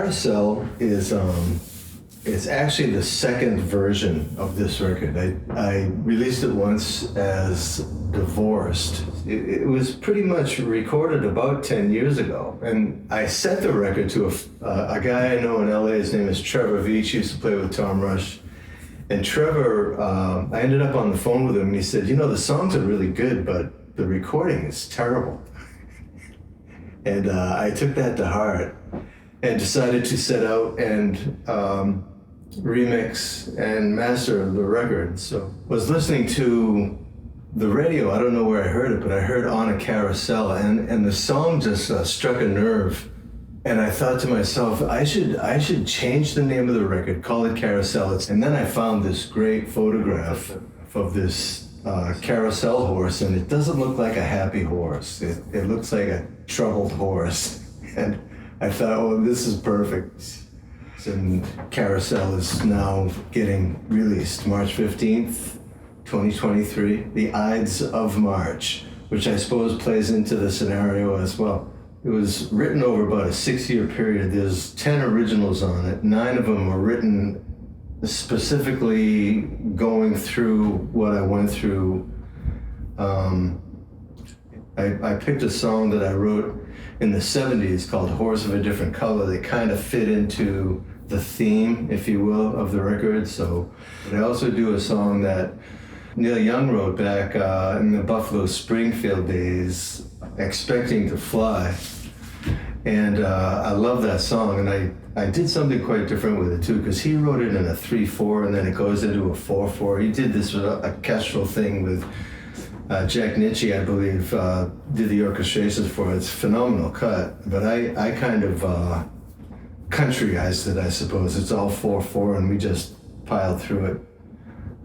Carousel is it's actually the second version of this record. I released it once as Divorced. It was pretty much recorded about 10 years ago. And I sent the record to a guy I know in LA. His name is Trevor Vini. He used to play with Tom Rush. And Trevor, I ended up on the phone with him and he said, the songs are really good, but the recording is terrible. And I took that to heart and decided to set out and remix and master the record. So was listening to the radio. I don't know where I heard it, but I heard On a Carousel, and the song just struck a nerve. And I thought to myself, I should change the name of the record, call it Carousel. And then I found this great photograph of this carousel horse, and it doesn't look like a happy horse. It looks like a troubled horse. And I thought, oh, this is perfect. And Carousel is now getting released March 15th, 2023, the Ides of March, which I suppose plays into the scenario as well. It was written over about a 6-year period. There's 10 originals on it. 9 of them are written specifically going through what I went through. I picked a song that I wrote in the 70s called Horse of a Different Color that kind of fit into the theme, if you will, of the record. So I also do a song that Neil Young wrote back in the Buffalo Springfield days, Expecting to Fly. And I love that song, and I did something quite different with it too, because he wrote it in a 3/4 and then it goes into a 4/4. He did this orchestral thing with Jack Nitzsche, I believe, did the orchestrations for it. It's a phenomenal cut, but I kind of countryized it, I suppose. It's all 4/4 and we just piled through it.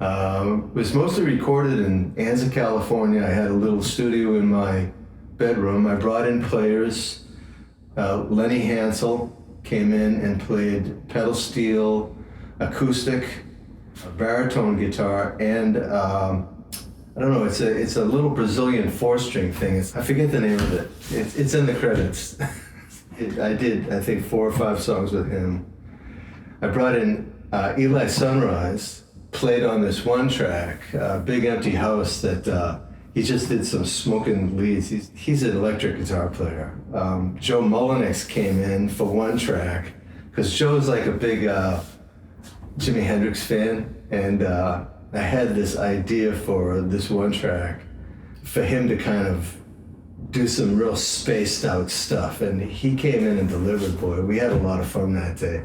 It was mostly recorded in Anza, California. I had a little studio in my bedroom. I brought in players. Lenny Hansel came in and played pedal steel, acoustic, baritone guitar, and I don't know, it's a little Brazilian 4-string thing. I forget the name of it. It's in the credits. I did, I think, 4 or 5 songs with him. I brought in Eli Sunrise, played on this one track, Big Empty House, that he just did some smoking leads. He's an electric guitar player. Joe Mullenix came in for one track, because Joe's like a big Jimi Hendrix fan, and I had this idea for this one track for him to kind of do some real spaced out stuff, and he came in and delivered, boy. We had a lot of fun that day.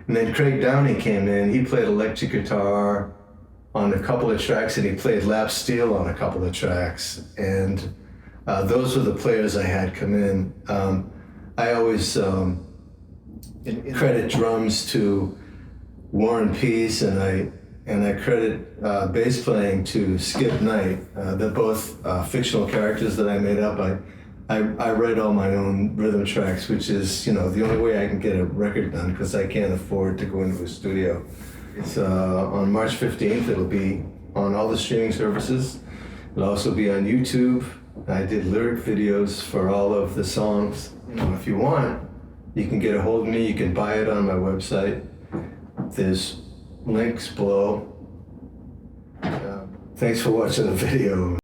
And then Craig Downey came in. He played electric guitar on a couple of tracks, and he played lap steel on a couple of tracks. And those were the players I had come in. I always credit drums to Warren Peace, and I credit bass playing to Skip Knight. They're both fictional characters that I made up. I write all my own rhythm tracks, which is, the only way I can get a record done, because I can't afford to go into a studio. It's on March 15th. It'll be on all the streaming services. It'll also be on YouTube. I did lyric videos for all of the songs. If you want, you can get a hold of me. You can buy it on my website. There's links below. Thanks for watching the video.